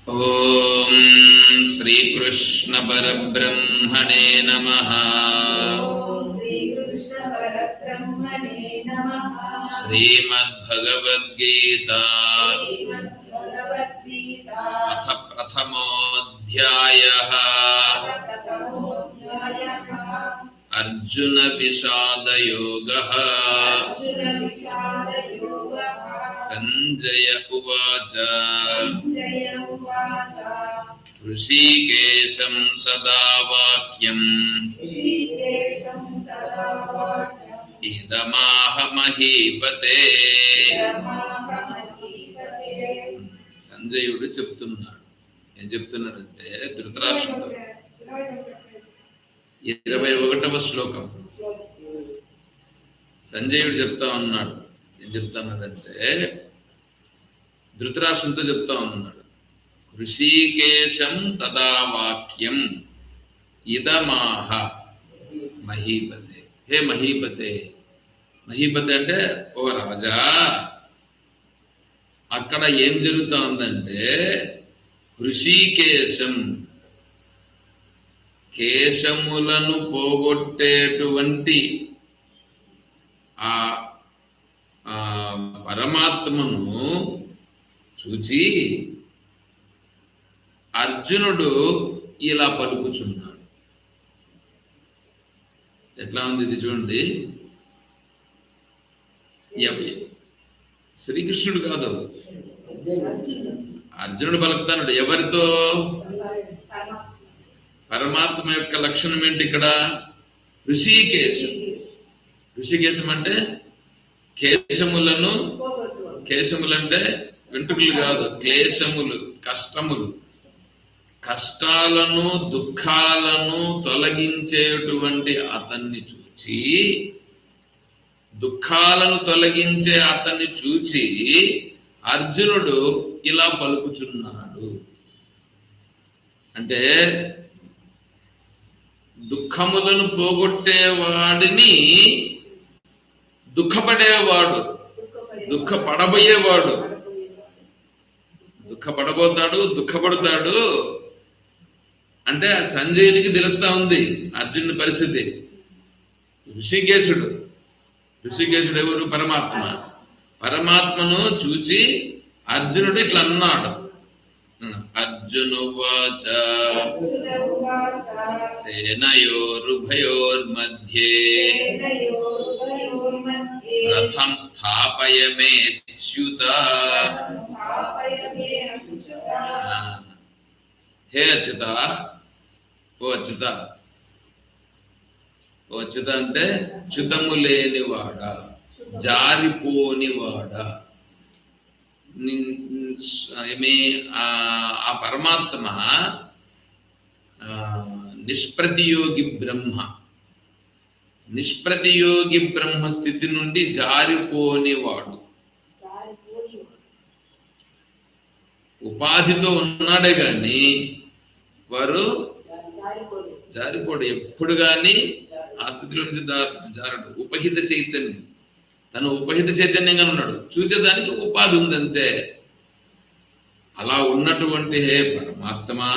ఓం శ్రీకృష్ణ పరబ్రహ్మణే నమః. శ్రీమద్భగవద్గీత అథ ప్రథమోऽధ్యాయః. అర్జున విషాదయోగః. సంజయ ఉవాచ ఋషికేశం తదా వాక్యం ఇదమాహ మహీపతే. సంజయుడు చెప్తున్నాడు. ఏం చెప్తున్నాడంటే ధృతరాష్ట్రుడు 21వ శ్లోకం సంజయుడు చెప్తా ఉన్నాడు. ఏం చెప్తున్నాడంటే ధృతరాష్ట్రునితో చెప్తా ఉన్నాడు. ఋషికేశం తదా వాక్యం ఇదమాహ మహీపతే. హే మహీపతే. మహీపతే అంటే ఓ రాజా, అక్కడ ఏం జరుగుతా ఉందంటే ఋషికేశం కేశములను పోగొట్టేటువంటి ఆ పరమాత్మను చూచి అర్జునుడు ఇలా పలుకుచున్నాడు. ఎట్లా ఉంది ఇది చూడండి. శ్రీకృష్ణుడు కాదు, అర్జునుడు పలుకుతాడు. ఎవరితో? పరమాత్మ యొక్క లక్షణం ఏంటి ఇక్కడ? ఋషికేశం. ఋషికేశం అంటే కేశములను, కేశములంటే వెంట్రుకలు కాదు, క్లేశములు, కష్టములు, కష్టాలను దుఃఖాలను తొలగించేటువంటి అతన్ని చూచి, దుఃఖాలను తొలగించే అతన్ని చూచి అర్జునుడు ఇలా పలుకుచున్నాడు. అంటే దుఃఖములను పోగొట్టేవాడిని దుఃఖపడేవాడు, దుఃఖపడబోయేవాడు, దుఃఖపడబోతాడు, దుఃఖపడతాడు అంటే సంజయునికి తెలుస్తా ఉంది అర్జునుడి పరిస్థితి. ఋషికేశుడు, ఋషికేశుడు ఎవరు? పరమాత్మ. పరమాత్మను చూచి అర్జునుడు ఇట్లా అన్నాడు. అర్జునువాచ సేనయోరుభయోర్మధ్యే రథం స్థాపయమేచ్యుత. హే అచ్యుత, ఓ అచ్యుత. ఓ అచ్యుత అంటే చ్యుతము లేనివాడ, జారిపోనివాడ. ఆ పరమాత్మ నిష్ప్రతియోగి బ్రహ్మ. నిష్ప్రతియోగి బ్రహ్మ స్థితి నుండి జారిపోనివాడు. ఉపాధితో ఉన్నాడే గాని వారు జారిపోడు. ఎప్పుడు గాని ఆ స్థితిలో నుంచి జారడు. ఉపహిత చైతన్యం, తను ఉపహిత చైతన్యంగా ఉన్నాడు. చూసేదానికి ఉపాధి ఉందంతే. అలా ఉన్నటువంటి హే పరమాత్మా,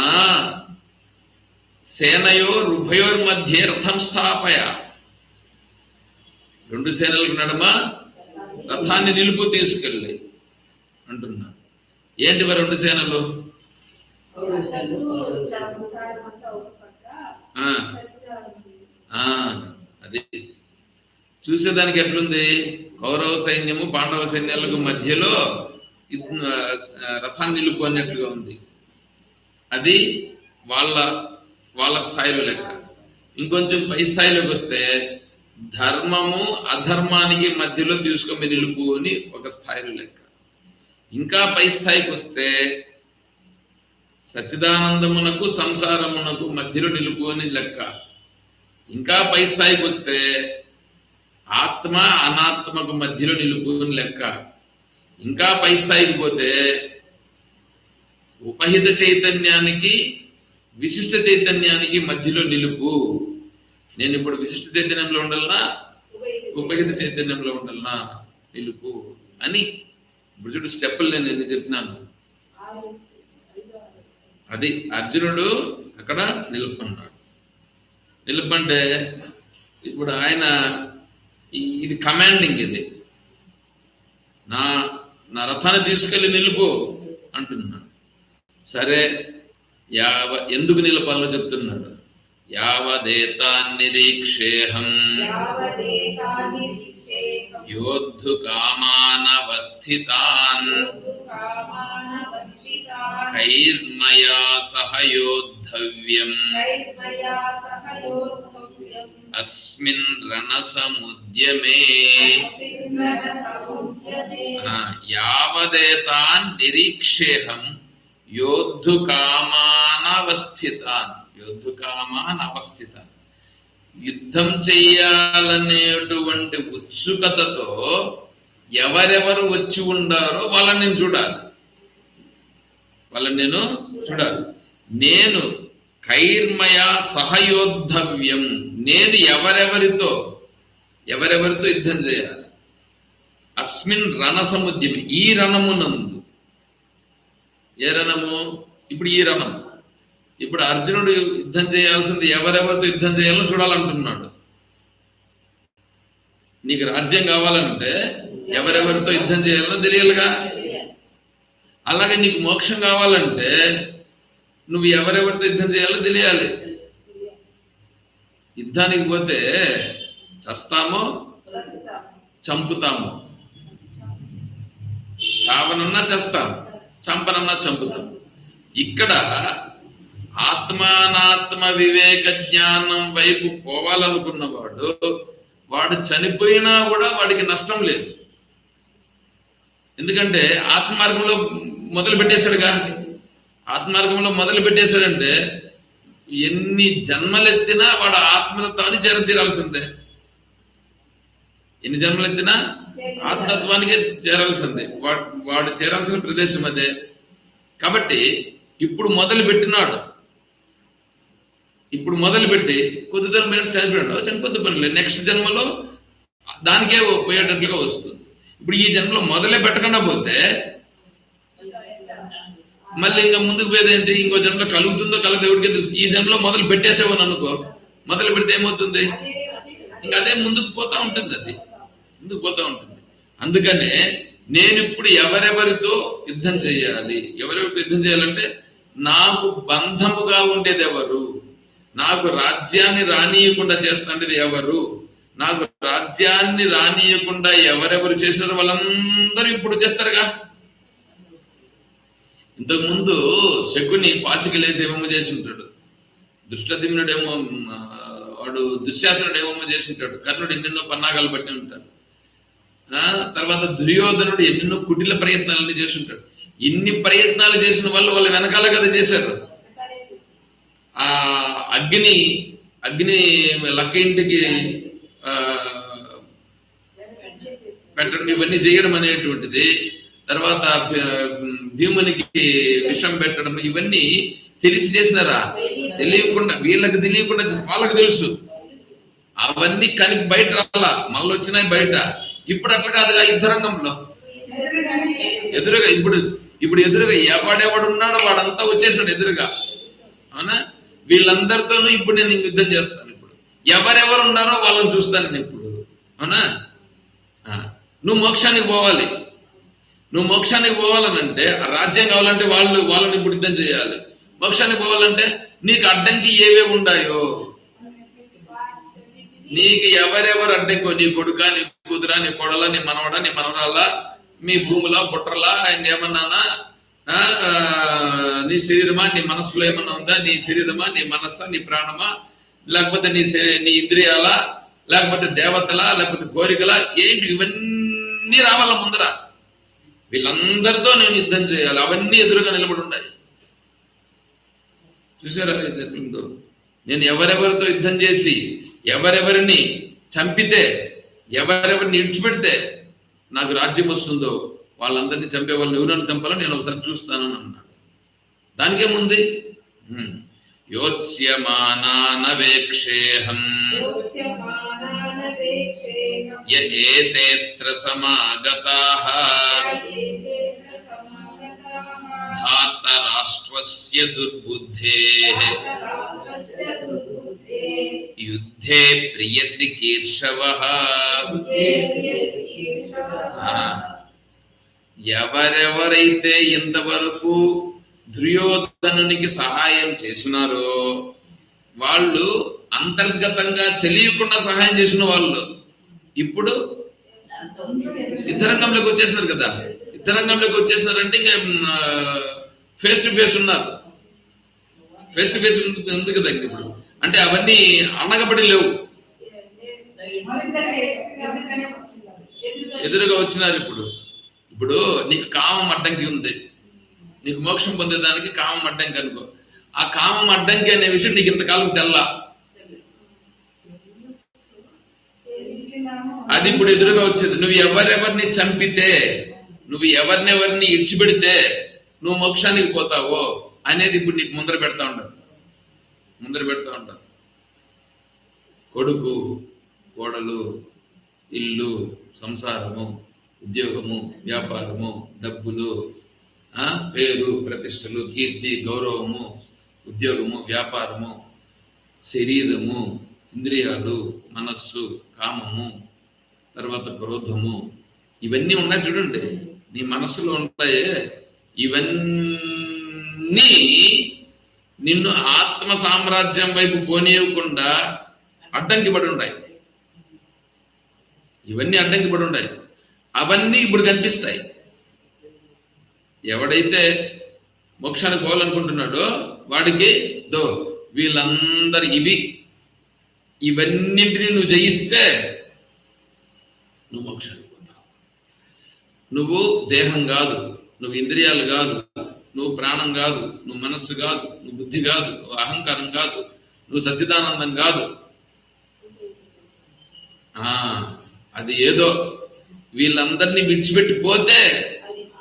సేనయోర్ ఉభయోర్ మధ్య రథం స్థాపయ. రెండు సేనలకు నడుమ రథాన్ని నిలుపు తీసుకెళ్ళి అంటున్నాడు. ఏంటి మరి రెండు సేనలు? అది చూసేదానికి ఎట్లుంది? కౌరవ సైన్యము పాండవ సైన్యాలకు మధ్యలో రథాన్ని నిలుపు అన్నట్లుగా ఉంది. అది వాళ్ళ వాళ్ళ స్థాయిలో లెక్క. ఇంకొంచెం పై స్థాయిలోకి వస్తే ధర్మము అధర్మానికి మధ్యలో తీసుకొని నిలుపు అని ఒక స్థాయిలో లెక్క. ఇంకా పై స్థాయికి వస్తే సచ్చిదానందమునకు సంసారమునకు మధ్యలో నిలుపు అని లెక్క. ఇంకా పై స్థాయికి వస్తే ఆత్మ అనాత్మకు మధ్యలో నిలుపు అని లెక్క. ఇంకా పై స్థాయికి పోతే ఉపహిత చైతన్యానికి విశిష్ట చైతన్యానికి మధ్యలో నిలుపు. నేను ఇప్పుడు విశిష్ట చైతన్యంలో ఉండాలనా ఉపహిత చైతన్యంలో ఉండాలనా నిలుపు అని ఇప్పుడు చూడు స్టెప్పులు నేను చెప్పినాను. అది అర్జునుడు అక్కడ నిలుపుకున్నాడు. నిలుపంటే ఇప్పుడు ఆయన ఇది కమాండింగ్, ఇది నా నా రథాన్ని తీసుకెళ్లి నిలుపు అంటున్నాడు. సరే, ఎందుకు నిలపాలో చెప్తున్నాడు. యావదేతాన్నిరీక్షేహం యోద్ధు కామానవస్థితాన్ కైర్మయా సహ యోద్ధవ్యం అస్మిన్ రణసముద్యమే. యావదేతాన్ నిరీక్షేహం యోద్ధు కామానవస్థితాన్. యుద్ధం చెయ్యాలనేటువంటి ఉత్సుకతతో ఎవరెవరు వచ్చి ఉండారో వాళ్ళని నేను చూడాలి. నేను కైర్మయ సహయోద్ధవ్యం, నేను ఎవరెవరితో యుద్ధం చేయాలి. అస్మిన్ రణసముద్యమి, ఈ రణమునందు. ఏ రణము? ఇప్పుడు ఈ రణం. ఇప్పుడు అర్జునుడు యుద్ధం చేయాల్సింది ఎవరెవరితో యుద్ధం చేయాలో చూడాలంటున్నాడు. నీకు రాజ్యం కావాలంటే ఎవరెవరితో యుద్ధం చేయాలో తెలియాలిగా. అలాగే నీకు మోక్షం కావాలంటే నువ్వు ఎవరెవరితో యుద్ధం చేయాలో తెలియాలి. యుద్ధానికి పోతే చస్తామో చంపుతామో, చావనన్నా చస్తాం, చంపనన్నా చంపుతాం. ఇక్కడ ఆత్మానాత్మ వివేక జ్ఞానం వైపు పోవాలనుకున్నవాడు వాడు చనిపోయినా కూడా వాడికి నష్టం లేదు. ఎందుకంటే ఆత్మార్గంలో మొదలు పెట్టేశాడంటే ఎన్ని జన్మలెత్తినా వాడు ఆత్మతత్వాన్ని చేరతీరాల్సిందే. ఎన్ని జన్మలెత్తినా ఆత్మతత్వానికి చేరాల్సిందే. వాడు చేరాల్సిన ప్రదేశం అదే. కాబట్టి ఇప్పుడు మొదలుపెట్టి కొద్ది దూరం చనిపోయాడు, చనిపోతే పని లేదు. నెక్స్ట్ జన్మలో దానికే పోయేటట్లుగా వస్తుంది. ఇప్పుడు ఈ జన్మలో మొదలే పెట్టకుండా పోతే మళ్ళీ ఇంకా ముందుకు పోయేదేంటి? ఇంకో జన్మలో కలుగుతుందో కలగదు ఎవరికే తెలుసు. ఈ జన్మలో మొదలు పెట్టేసేవని అనుకో, మొదలు పెడితే ఏమవుతుంది? ఇంకా అదే ముందుకు పోతా ఉంటుంది. అందుకనే నేను ఇప్పుడు ఎవరెవరితో యుద్ధం చేయాలంటే నాకు బంధముగా ఉండేది ఎవరు, నాకు రాజ్యాన్ని రానియకుండా చేస్తుండేది ఎవరు, నాకు రాజ్యాన్ని రానియకుండా ఎవరెవరు చేసినారో వాళ్ళందరూ ఇప్పుడు చేస్తారుగా. ఇంతకుముందు శకుని పాచికలేసి ఏమేమో చేసి ఉంటాడు, దుష్టదిమ్నుడేమో వాడు దుశ్శాసనుడు ఏమేమో చేసి ఉంటాడు, కర్ణుడు ఎన్నెన్నో పన్నాగాలు పట్టి ఉంటాడు, తర్వాత దుర్యోధనుడు ఎన్నెన్నో కుటిల ప్రయత్నాలన్నీ చేసి ఉంటాడు. ఇన్ని ప్రయత్నాలు చేసిన వాళ్ళు వెనకాల కదా చేశారు. ఆ అగ్ని లక్క ఇంటికి పెట్టడం, ఇవన్నీ చేయడం అనేటువంటిది, తర్వాత భీమునికి విషం పెట్టడం, ఇవన్నీ తెలిసి చేసినారా? తెలియకుండా, వీళ్ళకి తెలియకుండా వాళ్ళకి తెలుసు. అవన్నీ బయట రాలా, మళ్ళీ వచ్చినాయి బయట. ఇప్పుడు అట్లా కాదుగా. యుద్ధరంగంలో ఎదురుగా ఇప్పుడు ఎదురుగా ఎవడెవడున్నాడో వాడంతా వచ్చేసినాడు ఎదురుగా. అవునా? వీళ్ళందరితోనూ ఇప్పుడు నేను యుద్ధం చేస్తాను. ఇప్పుడు ఎవరెవరు ఉన్నారో వాళ్ళని చూస్తాను నేను ఇప్పుడు. అవునా? నువ్వు మోక్షానికి పోవాలనంటే, రాజ్యం కావాలంటే వాళ్ళని ఇప్పుడు యుద్ధం చేయాలి. మోక్షానికి పోవాలంటే నీకు అడ్డంకి ఏవేవి ఉన్నాయో, నీకు ఎవరెవరు అడ్డంకో, నీ కొడుక, నీ కూతురా, నీ కొడల, నీ మనవడ, నీ మనవరాల, మీ భూముల బుట్రలా, ఏమన్నా నీ శరీరమా, నీ మనస్సులో ఏమన్నా ఉందా, నీ శరీరమా, నీ మనస్సా, నీ ప్రాణమా, లేకపోతే నీ ఇంద్రియాల, లేకపోతే దేవతలా, లేకపోతే కోరికలా, ఏంటి ఇవన్నీ రావాల ముందర. వీళ్ళందరితో నేను యుద్ధం చేయాలి. అవన్నీ ఎదురుగా నిలబడి ఉన్నాయి. చూసారా? నేను ఎవరెవరితో యుద్ధం చేసి ఎవరెవరిని చంపితే, ఎవరెవరిని ఇడిచిపెడితే నాకు రాజ్యం వస్తుందో వాళ్ళందరినీ చంపే వాళ్ళని ఎవరైనా చంపాలో నేను ఒకసారి చూస్తానని అన్నాడు. దానికేముంది? యోత్స్యమానానవేక్షేహం ఏతేత్ర సమాగతాః ధార్తరాష్ట్రస్య దుర్బుద్ధేః యుద్ధే ప్రియచికీర్షవః. ఎవరెవరైతే ఇంతవరకు దుర్యోధనునికి సహాయం చేసినారో వాళ్ళు అంతర్గతంగా తెలియకుండా సహాయం చేసిన వాళ్ళు ఇప్పుడు యుద్ధరంగంలోకి వచ్చేసినారు కదా. యుద్ధరంగంలోకి వచ్చేసినారంటే ఇంకా ఫేస్ టు ఫేస్ ఉన్నారు. ఫేస్ టు ఫేస్ ఉంది కదా ఇప్పుడు. అంటే అవన్నీ అణగబడి లేవు, ఎదురుగా వచ్చినారు. ఇప్పుడు నీకు కామం అడ్డంకి ఉంది, నీకు మోక్షం పొందేదానికి కామం అడ్డంకి అనుకో. ఆ కామం అడ్డంకి అనే విషయం నీకు ఇంతకాలం తెల్లా, అది ఇప్పుడు ఎదురుగా వచ్చేది. నువ్వు ఎవరెవరిని చంపితే, నువ్వు ఎవరినెవరిని ఇడిచిపెడితే నువ్వు మోక్షానికి పోతావో అనేది ఇప్పుడు నీకు ముందర పెడతా ఉంటారు. కొడుకు, కోడలు, ఇల్లు, సంసారము, ఉద్యోగము, వ్యాపారము, డబ్బులు, పేరు, ప్రతిష్టలు, కీర్తి, గౌరవము, ఉద్యోగము, వ్యాపారము, శరీరము, ఇంద్రియాలు, మనస్సు, కామము, తర్వాత క్రోధము, ఇవన్నీ ఉన్నాయి చూడండి. నీ మనస్సులో ఉంటాయే, ఇవన్నీ నిన్ను ఆత్మ సామ్రాజ్యం వైపు పోనీయకుండా అడ్డంకి పడి ఉన్నాయి. ఇవన్నీ అడ్డంకి పడి ఉన్నాయి. అవన్నీ ఇప్పుడు కనిపిస్తాయి. ఎవడైతే మోక్షానికి పోవాలనుకుంటున్నాడో వాడికి వీళ్ళందరూ ఇవన్నింటినీ నువ్వు జయిస్తే నువ్వు మోక్షానికి పోతావు. నువ్వు దేహం కాదు, నువ్వు ఇంద్రియాలు కాదు, నువ్వు ప్రాణం కాదు, నువ్వు మనస్సు కాదు, నువ్వు బుద్ధి కాదు, నువ్వు అహంకారం కాదు, నువ్వు సచ్చిదానందం కాదు. అది ఏదో వీళ్ళందరినీ విడిచిపెట్టి పోతే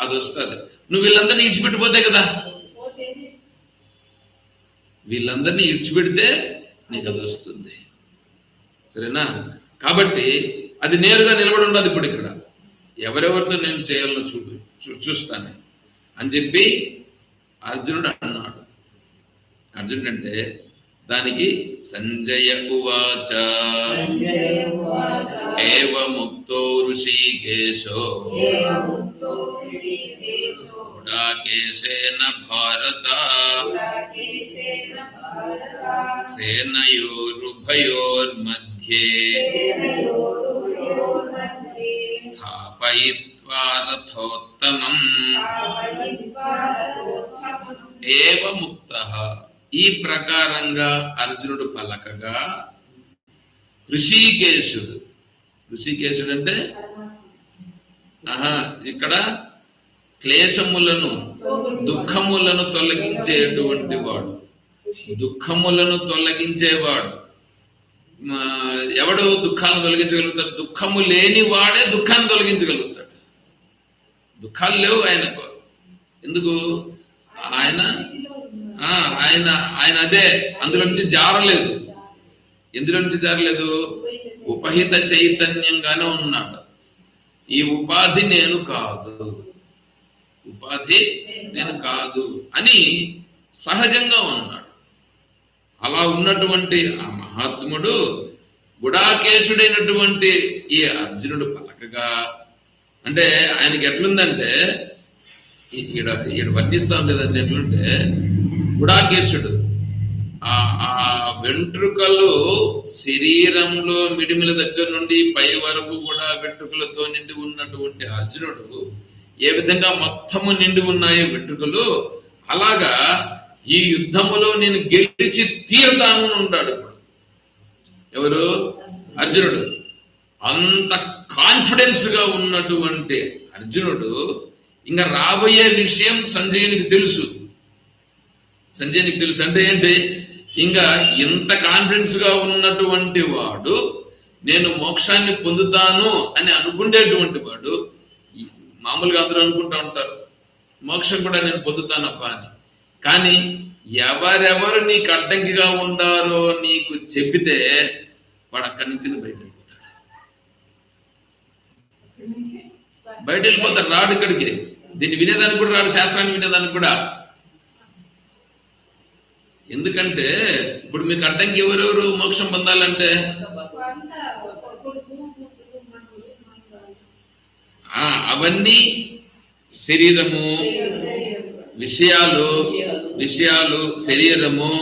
అది వస్తుంది. నువ్వు వీళ్ళందరినీ విడిచిపెట్టిపోతే కదా, వీళ్ళందరినీ విడిచిపెడితే నీకు అది వస్తుంది. సరేనా? కాబట్టి అది నేరుగా నిలబడి ఉండదు. ఇప్పుడు ఇక్కడ ఎవరెవరితో నేను చేయాలో చూస్తాను అని చెప్పి అర్జునుడు అన్నాడు. అర్జునుడు అంటే దానికి సంజయ ఉవాచ ఏవముక్తో ఋషికేశో గుడాకేశేన భారత సేనయోరుభయోర్మధ్యే స్థాపయిత్వా రథోత్తమం ఏవముక్తః. ఈ ప్రకారంగా అర్జునుడు పలకగా ఋషికేశుడు అంటే ఇక్కడ క్లేశములను, దుఃఖములను తొలగించేటువంటి వాడు. దుఃఖములను తొలగించేవాడు ఎవడు దుఃఖాలను తొలగించగలుగుతాడు? దుఃఖము లేని వాడే దుఃఖాన్ని తొలగించగలుగుతాడు. దుఃఖాలు లేవు ఆయనకు. ఎందుకు? ఆయన అదే అందులో నుంచి జారలేదు. ఎందులో నుంచి జారలేదు? ఉపహిత చైతన్యంగానే ఉన్నాడు. ఈ ఉపాధి నేను కాదు అని సహజంగా ఉన్నాడు. అలా ఉన్నటువంటి ఆ మహాత్ముడు గుడాకేశుడైనటువంటి ఈ అర్జునుడు పలకగా, అంటే ఆయనకి ఎట్లుందంటే ఈడ వర్ణిస్తా ఉండేదండి. ఎట్లుంటే గుడాకేశుడు ఆ వెంట్రుకలు శరీరంలో మిడిమిల దగ్గర నుండి పై వరకు కూడా వెంట్రుకలతో నిండి ఉన్నటువంటి అర్జునుడు ఏ విధంగా మొత్తము నిండి ఉన్నాయో వెంట్రుకలు, అలాగా ఈ యుద్ధములో నేను గెలిచి తీరుతాను ఉన్నాడు. ఇప్పుడు ఎవరు? అర్జునుడు. అంత కాన్ఫిడెన్స్ గా ఉన్నటువంటి అర్జునుడు ఇంకా రాబోయే విషయం సంజయునికి తెలుసు. అంటే ఏంటి? ఇంకా ఇంత కాన్ఫిడెన్స్ గా ఉన్నటువంటి వాడు నేను మోక్షాన్ని పొందుతాను అని అనుకునేటువంటి వాడు, మామూలుగా అందరూ అనుకుంటూ ఉంటారు మోక్షం కూడా నేను పొందుతానప్పా అని. కానీ ఎవరెవరు నీకు అడ్డంకిగా ఉండారో నీకు చెప్పితే వాడు అక్కడి నుంచి బయట వెళ్ళిపోతాడు. రాడు ఇక్కడికి. దీన్ని వినేదానికి కూడా రాడు, శాస్త్రాన్ని వినేదానికి కూడా. ఎందుకంటే ఇప్పుడు మీకు అడ్డంకి ఎవరెవరు మోక్షం పొందాలంటే అవన్నీ శరీరము, విషయాలు శరీరము,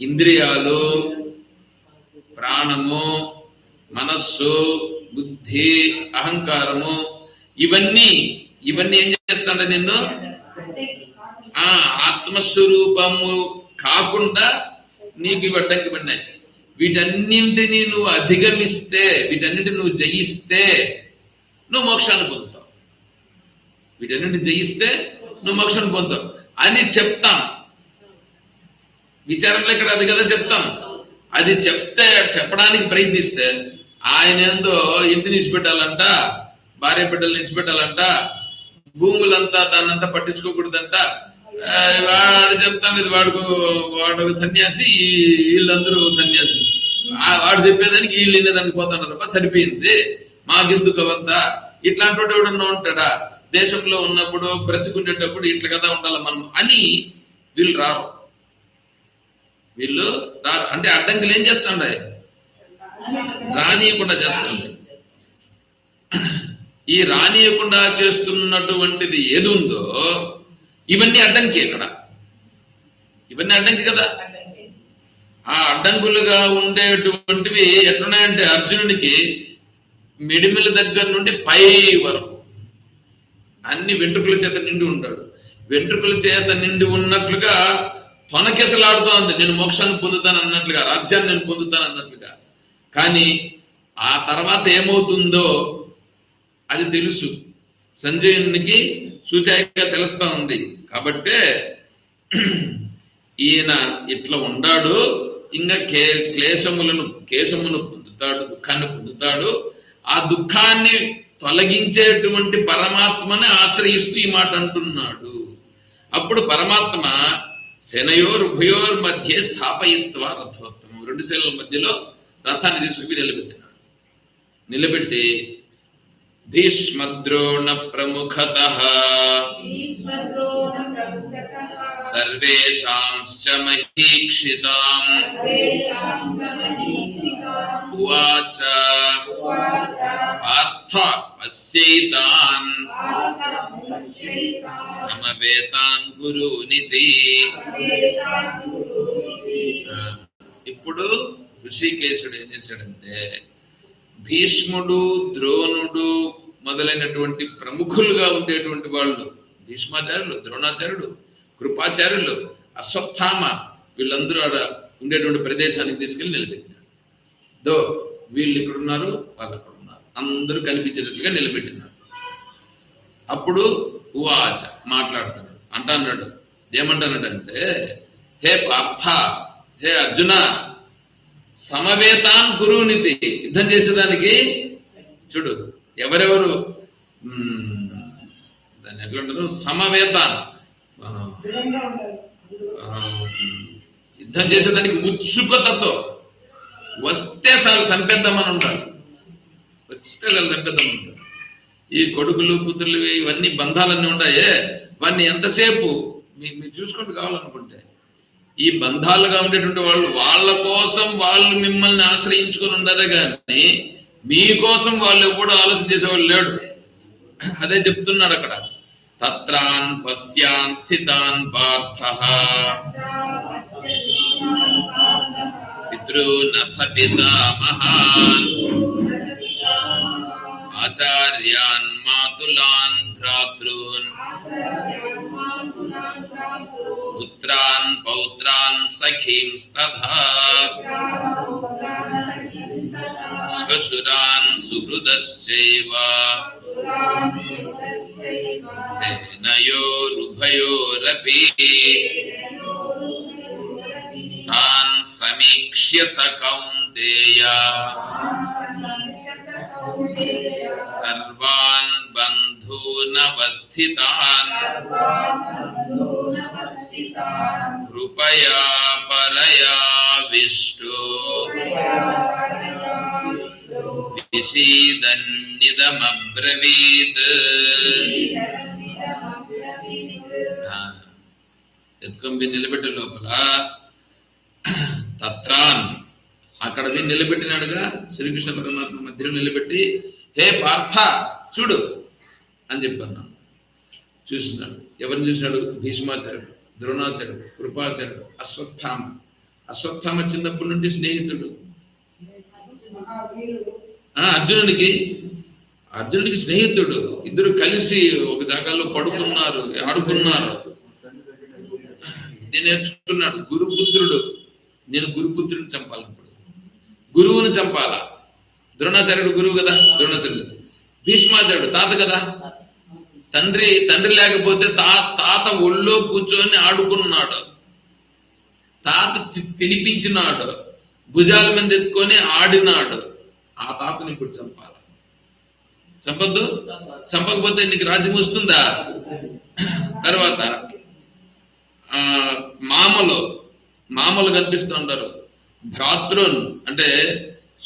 ఇంద్రియాలు, ప్రాణము, మనస్సు, బుద్ధి, అహంకారము, ఇవన్నీ ఏం చేస్తాంటే నిన్ను ఆత్మస్వరూపము కాకుండా నీకు ఇవి అడ్డంకి పడినాయి. వీటన్నింటినీ నువ్వు అధిగమిస్తే, వీటన్నింటిని నువ్వు జయిస్తే నువ్వు మోక్షాన్ని పొందుతావు. వీటన్నింటిని జయిస్తే నువ్వు మోక్షాన్ని పొందుతావు అని చెప్తాం. విచారంలో ఇక్కడ అది కదా చెప్తాం. అది చెప్పడానికి ప్రయత్నిస్తే ఆయన ఏందో ఇంటిని ఇచ్చిపెట్టాలంట, భార్య బిడ్డలు ఇచ్చిపెట్టాలంట, భూములంతా దాన్నంతా పట్టించుకోకూడదంట. వాడు చెప్తాను ఇది వాడు సన్యాసి, వీళ్ళందరూ సన్యాసి. వాడు చెప్పేదానికి వీళ్ళు వినేదానికి పోతాను తప్ప సరిపోయింది, మాకెందుకు అవంతా. ఇట్లాంటి వాడు ఎవడన్నా ఉంటాడా? దేశంలో ఉన్నప్పుడు బ్రతికుండేటప్పుడు ఇట్లా కదా ఉండాలి మనం అని వీళ్ళు రారు. అంటే అడ్డంకులు ఏం చేస్తాండే? రానియకుండా చేస్తాండే. ఈ రానియకుండా చేస్తున్నటువంటిది ఏది ఉందో ఇవన్నీ అడ్డంకి. ఇక్కడ ఇవన్నీ అడ్డంకి కదా. ఆ అడ్డంకులుగా ఉండేటువంటివి ఎట్లున్నాయంటే అర్జునుడికి మిడిమిల దగ్గర నుండి పై వరకు అన్ని వెంట్రుకల చేత నిండి ఉంటాడు. వెంట్రుకల చేత నిండి ఉన్నట్లుగా తొనకెసలాడుతూ ఉంది, నేను మోక్షాన్ని పొందుతాను అన్నట్లుగా, రాజ్యాన్ని నేను పొందుతాను అన్నట్లుగా. కానీ ఆ తర్వాత ఏమవుతుందో అది తెలుసు, సంజయునికి సూచాయిగా తెలుస్తా ఉంది. కాబట్టే ఈయన ఇట్లా ఉండాడు, ఇంకా కేశమును పొందుతాడు, దుఃఖాన్ని పొందుతాడు. ఆ దుఃఖాన్ని తొలగించేటువంటి పరమాత్మని ఆశ్రయిస్తూ ఈ మాట అంటున్నాడు. అప్పుడు పరమాత్మ శనయోర్ ఉభయోర్ మధ్య స్థాపయిత్వ రథోత్తమం, రెండు శైలుల మధ్యలో రథాన్ని తీసుకుని నిలబెట్టి భీష్మద్రోణ ప్రముఖతః సర్వేషాంశ్చ మహీక్షితాం ఉవాచ పార్థ పశ్యైతాన్ సమవేతాన్ గురూనితి. ఇప్పుడు ఋషికేశుడు ఏం చేశాడంటే, భీష్ముడు, ద్రోణుడు మొదలైనటువంటి ప్రముఖులుగా ఉండేటువంటి వాళ్ళు, భీష్మాచార్యులు, ద్రోణాచార్యుడు, కృపాచార్యులు, అశ్వత్థామ, వీళ్ళందరూ ఆడ ఉండేటువంటి ప్రదేశానికి తీసుకెళ్లి నిలబెట్టినాడు. వీళ్ళు ఇక్కడ ఉన్నారు, వాళ్ళు అక్కడ ఉన్నారు, అందరూ కనిపించేటట్లుగా నిలబెట్టినాడు. అప్పుడు ఉవాచ మాట్లాడుతున్నాడు, అంటున్నాడు. ఏమంటానంటే, హే పార్థ, హే అర్జున, సమవేతాన్ గురువునితి, యుద్ధం చేసేదానికి చూడు ఎవరెవరు దాన్ని ఎట్లంటారు, సమవేతాన్, యుద్ధం చేసేదానికి ఉత్సుకతతో వస్తే చాలు చంపేద్దామని ఉంటారు, వస్తే చాలు చంపేద్దామని ఉంటారు. ఈ కొడుకులు కూతుర్లు ఇవన్నీ బంధాలన్నీ ఉంటాయే, వాన్ని ఎంతసేపు మీరు చూసుకుంటూ కావాలనుకుంటే, ఈ బంధాలుగా ఉండేటువంటి వాళ్ళు వాళ్ళ కోసం వాళ్ళు మిమ్మల్ని ఆశ్రయించుకొని ఉండరు, కానీ మీకోసం వాళ్ళు ఎప్పుడు ఆలోచన చేసేవాళ్ళు లేడు. అదే చెప్తున్నాడు అక్కడ, తత్రాన్ పశ్యాన్ స్థితాన్ పార్థః పితॄనథ పితామహాన్ ఆచార్యాన్ మాతులాన్ భ్రాతॄన్ పుత్రాన్ పౌత్రాన్ సఖీంస్తథా శ్వశురాన్ సుహృదశ్చైవ సేనయోరుభయోరపి తాన్ సమీక్ష్య స కౌంతేయ సర్వాన్ బంధూనవస్థితాన్ కృపయా పరయావిష్టో విషీదన్నిదమబ్రవీత్. ఎత్తుకొని నిలబెట్టే లోపల తత్రాన్ అక్కడ నిలబెట్టినాడుగా శ్రీకృష్ణ పరమాత్మ మధ్యలో నిలబెట్టి హే పార్థ చూడు అని చెప్పన్నాను. చూసినాడు. ఎవరిని చూసినాడు? భీష్మాచార్యుడు, ద్రోణాచార్యుడు, కృపాచార్యుడు, అశ్వత్థామ. అశ్వత్థామ చిన్నప్పటి నుండి స్నేహితుడు అర్జునుడికి స్నేహితుడు. ఇద్దరు కలిసి ఒక జాగాలో పడుకున్నారు, ఆడుకున్నారు. ఇది నేర్చుకున్నాడు. గురుపుత్రుడు. నేను గురుపుత్రుడిని చంపాలి. ఇప్పుడు గురువుని చంపాలా. ద్రోణాచార్యుడు గురువు కదా, ద్రోణాచార్యుడు. భీష్మాచార్యుడు తాత కదా, తండ్రి లేకపోతే తాత ఒళ్ళో కూర్చొని ఆడుకున్నాడు. తాత తినిపించినాడు, భుజాల మీద ఎత్తుకొని ఆడినాడు. ఆ తాతని ఇప్పుడు చంపాలి. చంపద్దు. చంపకపోతే నీకు రాజ్యం వస్తుందా? తర్వాత మామలు కనిపిస్తుంటారు, భ్రాతృన్ అంటే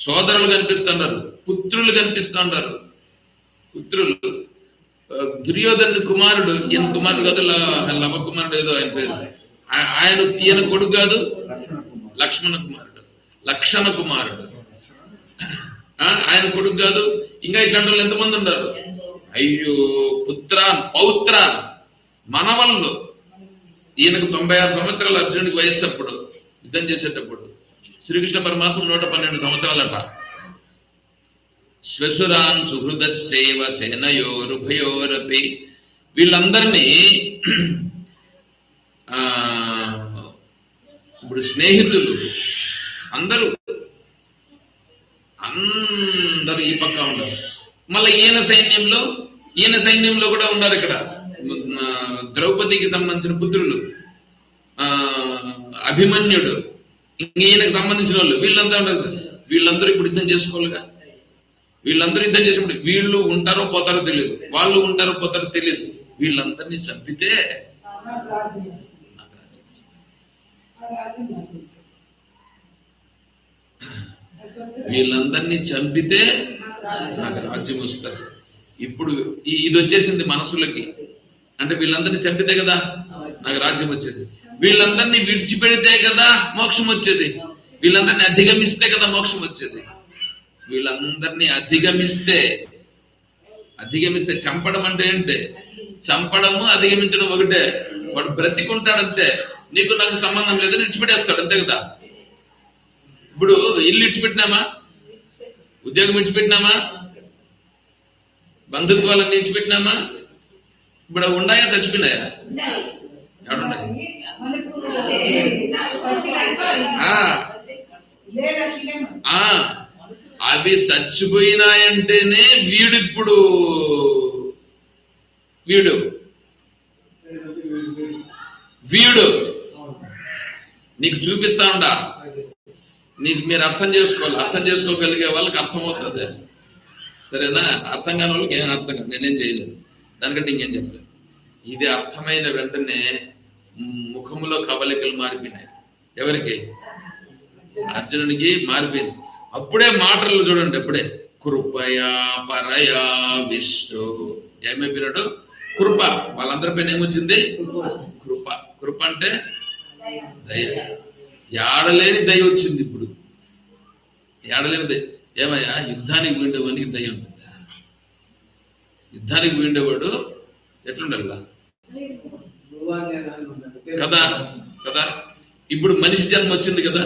సోదరులు కనిపిస్తుంటారు, పుత్రులు కనిపిస్తుంటారు. పుత్రులు దుర్యోధను కుమారుడు, ఈయన కుమారుడు కాదు, లవ కుమారుడు ఏదో ఆయన పేరు. ఈయన కొడుకు కాదు, లక్షణ కుమారుడు ఆయన కొడుకు కాదు. ఇంకా ఇట్లాంటి వాళ్ళు ఎంతమంది ఉన్నారు? అయ్యో పౌత్రాన్ మనవళ్ళు. ఈయనకు 96 సంవత్సరాలు అర్జునుడికి వయస్సు. అప్పుడు యుద్ధం చేసేటప్పుడు శ్రీకృష్ణ పరమాత్మ 112 సంవత్సరాలట. శ్వశురాన్ సుహృదశ్చైవ సేనయోరుభయోరపి. వీళ్ళందరినీ ఇప్పుడు స్నేహితులు అందరూ ఈ పక్క ఉండరు. మళ్ళీ ఈయన సైన్యంలో కూడా ఉన్నారు. ఇక్కడ ద్రౌపదికి సంబంధించిన పుత్రులు, అభిమన్యుడు, ఈయనకు సంబంధించిన వాళ్ళు, వీళ్ళంతా ఉండరు. వీళ్ళందరూ ఇప్పుడు యుద్ధం చేసుకోవాలిగా. వీళ్ళందరూ యుద్ధం చేసినప్పుడు వీళ్ళు ఉంటారో పోతారో తెలియదు, వాళ్ళు ఉంటారో పోతారో తెలియదు. వీళ్ళందరినీ చంపితే నాకు రాజ్యం వస్తారు. ఇప్పుడు ఇది వచ్చేసింది మనసులకి. అంటే వీళ్ళందరినీ చంపితే కదా నాకు రాజ్యం వచ్చేది. వీళ్ళందరినీ విడిచిపెడితే కదా మోక్షం వచ్చేది. వీళ్ళందరినీ అధిగమిస్తే కదా మోక్షం వచ్చేది. వీళ్ళందరినీ అధిగమిస్తే చంపడం అంటే ఏంటి? చంపడము అధిగమించడం ఒకటే. వాడు బ్రతికుంటాడంతే. నీకు నాకు సంబంధం లేదని విడిచిపెట్టేస్తాడు, అంతే కదా. ఇప్పుడు ఇల్లు విడిచిపెట్టినామా, ఉద్యోగం విడిచిపెట్టినామా, బంధుత్వాలన్నీ విడిచిపెట్టినామా? ఇప్పుడు ఉన్నాయా, చచ్చిపోయినాయా? ఎవడున్నాయి? అవి చచ్చిపోయినాయంటేనే వీడు నీకు చూపిస్తా ఉండా. మీరు అర్థం చేసుకోవాలి. అర్థం చేసుకోగలిగే వాళ్ళకి అర్థమవుతుంది. సరేనా? అర్థం కాని వాళ్ళకి ఏం అర్థం కాదు. నేనేం చేయలేను, దానికంటే ఇంకేం చెప్పలేను. ఇది అర్థమైన వెంటనే ముఖములో కవలికలు మారిపోయినాయి. ఎవరికి? అర్జునుడికి మారిపోయింది. అప్పుడే మాటలు చూడండి. అప్పుడే కృపయా పరయా విష్ణు ఏమైపోయినాడు? కృప. వాళ్ళందరి పైన ఏమొచ్చింది? కృప అంటే దయ. ఏడలేని దయ వచ్చింది. ఇప్పుడు ఏడలేని దయ. ఏమయ్యా, యుద్ధానికి పోయిండేవానికి దయ ఉంటుందా? యుద్ధానికి పోయిండేవాడు ఎట్లుండాలా కదా. ఇప్పుడు మనిషి జన్మ వచ్చింది కదా.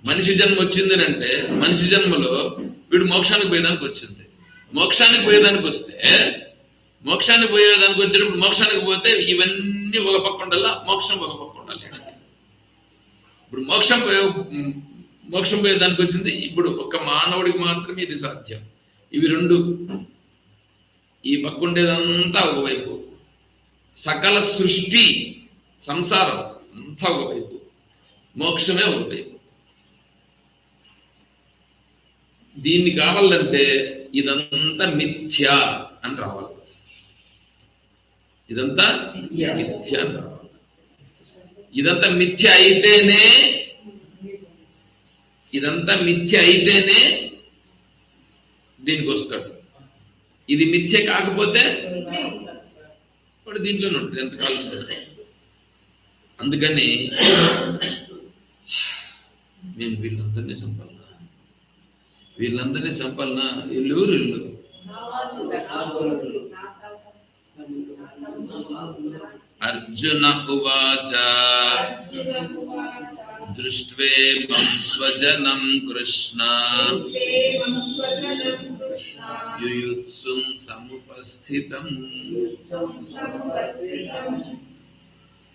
మనిషి జన్మ వచ్చింది అంటే మనిషి జన్మలో వీడు మోక్షానికి పోయేదానికి వచ్చింది. మోక్షానికి పోయేదానికి వచ్చినప్పుడు మోక్షానికి పోతే ఇవన్నీ ఒక పక్క ఉండాలా, మోక్షం ఒక పక్క ఉండాలి. ఇప్పుడు మోక్షం పోయేదానికి వచ్చింది. ఇప్పుడు ఒక మానవుడికి మాత్రమే ఇది సాధ్యం. ఇవి రెండు. ఈ పక్క ఉండేదంతా ఒకవైపు, సకల సృష్టి సంసారం అంతా ఒకవైపు, మోక్షమే ఒకవైపు. దీన్ని కావాలంటే ఇదంతా మిథ్య అని రావాలి. ఇదంతా మిథ్య అని రావాలి. ఇదంతా మిథ్య అయితేనే దీనికి వస్తాడు. ఇది మిథ్య కాకపోతే వాడు దీంట్లోనే ఉంటాడు ఎంతకాలం ఉంటాడు. అందుకని మేము వీళ్ళందరినీ చంపాలనా ఇల్లు అర్జున ఉవాచ దృష్ట్వేమం స్వజనం కృష్ణ యుయుత్సుం సముపస్థితం.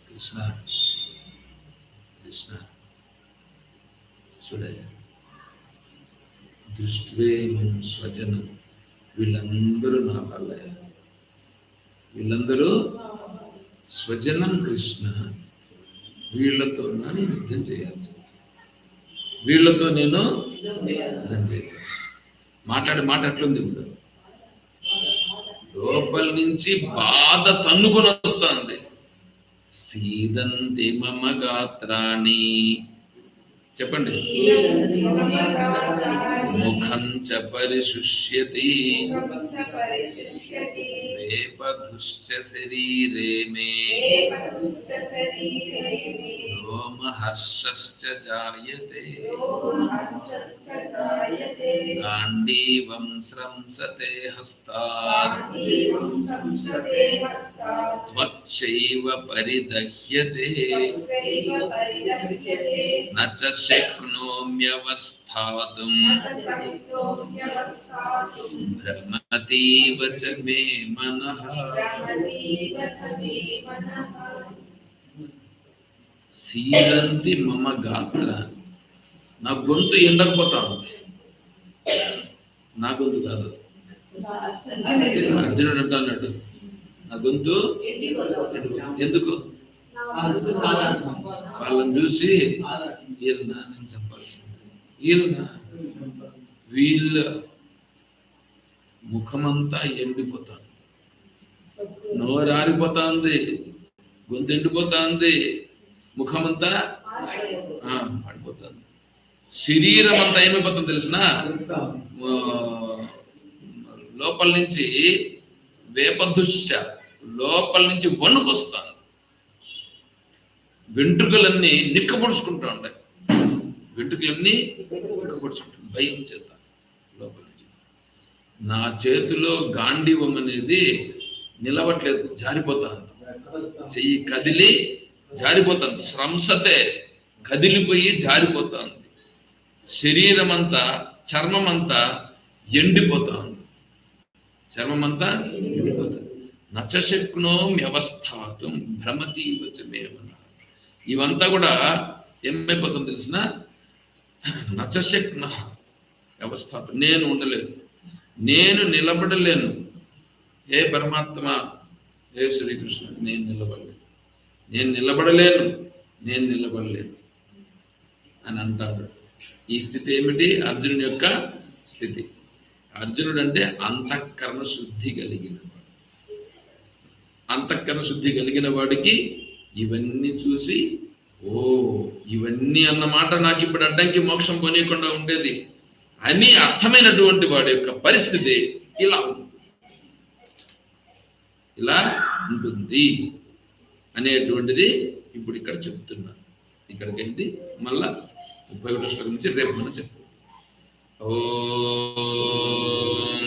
కృష్ణ చూడయ్య, దృష్ట్వేమం స్వజనం, వీళ్ళందరూ నా వాళ్ళయ్య, వీళ్ళందరూ స్వజనం కృష్ణ, వీళ్ళతో నేను యుద్ధం చేయాల్సి, వీళ్ళతో నేను యుద్ధం చేయాలి. మాట్లాడే మాట ఎట్లుంది ఇప్పుడు, లోపల నుంచి బాధ తన్నుకొని వస్తుంది. సీదంతి మమ గాత్రాణి, చెప్పండి, ముఖం చ పరిశుష్యతి వేపధుశ్చ శరీరే మే రోమహర్షశ్చ జాయతే గాండీవం స్రంసతే హస్తాత్ త్వచ్చైవ పరిదహ్యతే న చ శక్నోమ్యవస్థాతుం భ్రమతీవ చ మే మనః. సీదంతి మమ గాత్రాన్ని, నా గొంతు ఎండకపోతా ఉంది. నా గొంతు కాదు, అర్జునుడు అన్నాడు నా గొంతు ఎందుకు, వాళ్ళని చూసి వీళ్ళనా నేను చెప్పాల్సి ఉంటుంది, వీళ్ళ ముఖమంతా ఎండిపోతా, నోరు ఆరిపోతా ఉంది, గొంతు ఎండిపోతా ఉంది, ముఖమంతా పడిపోతుంది, శరీరం అంతా ఏమైపోతుంది తెలిసిన, లోపల నుంచి వేపదుశ్చ, లోపల నుంచి వణుకొస్తాను, వెంట్రుకలన్నీ నిక్కపొడుచుకుంటూ ఉంటాయి, వెంట్రుకలన్నీ నిక్కపొడుచుకుంటాయి భయం చేత. లోపల నుంచి నా చేతిలో గాంధీవం అనేది నిలవట్లేదు, జారిపోతాను, చెయ్యి కదిలి జారిపోతుంది, స్రంసతే కదిలిపోయి జారిపోతుంది, శరీరం అంతా చర్మం అంతా ఎండిపోతుంది, నచశక్నో వ్యవస్థాతం భ్రమతి వచమేమన. ఇవంతా కూడా ఏమైపోతుంది తెలిసిన, నచశక్న వ్యవస్థాతం, నేను ఉండలేను, నేను నిలబడలేను, ఏ పరమాత్మ, ఏ శ్రీకృష్ణ, నేను నిలబడలేను అని అంటాడు. ఈ స్థితి ఏమిటి, అర్జునుడి యొక్క స్థితి. అర్జునుడు అంటే అంతఃకరణ శుద్ధి కలిగిన వాడు. అంతఃకరణ శుద్ధి కలిగిన వాడికి ఇవన్నీ చూసి, ఓ ఇవన్నీ అన్నమాట నాకు ఇప్పుడు అడ్డంకి మోక్షం కొనియకుండా ఉండేది అని అర్థమైనటువంటి వాడి యొక్క పరిస్థితి ఇలా ఉంటుంది అనేటువంటిది ఇప్పుడు ఇక్కడ చెప్తున్నారు. ఇక్కడికి ఏంటి మళ్ళా 31వ శ్లోకం నుంచి రేపు మనం చెప్తాం. ఓం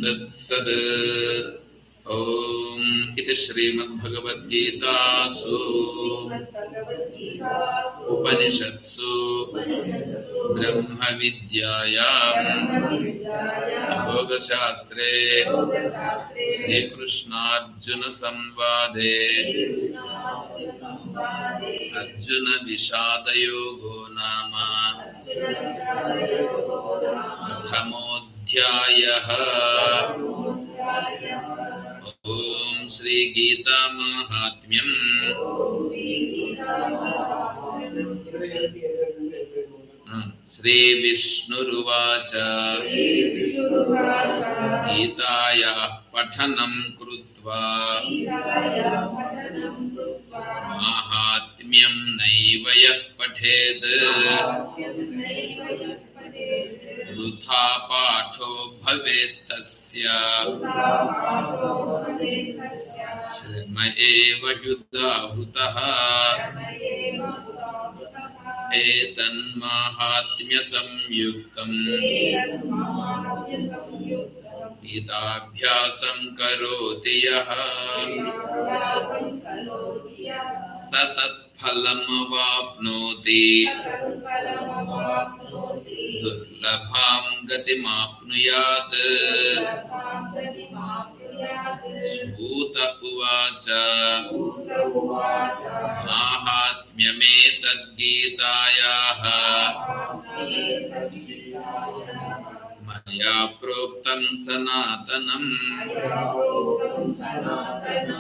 తత్సద్. ఓం ఇది శ్రీమద్భగవద్గీతాసు ఉపనిషత్సు బ్రహ్మ విద్యాయాం యోగశాస్త్రే శ్రీకృష్ణార్జున సంవాదే అర్జున విషాదయోగో నామ ప్రథమోధ్యాయః. ఓం శ్రీ గీతా మహాత్మ్యం. శ్రీ విష్ణురువాచ గీతాయా పఠనం కృత్వా మాహాత్మ్యం నైవ యః పఠేత్ वृथा पाठो भवेत् तस्य श्रम एव ह्युदाहृतः एतन्माहात्म्यसंयुक्तम् गीताभ्यासं करोति यः स तत्फलमवाप्नोति दुर्लभां गतिमाप्नुयात् सूत उवाच माहात्म्यमेतद्गीतायाः मया प्रोक्तं सनातनम्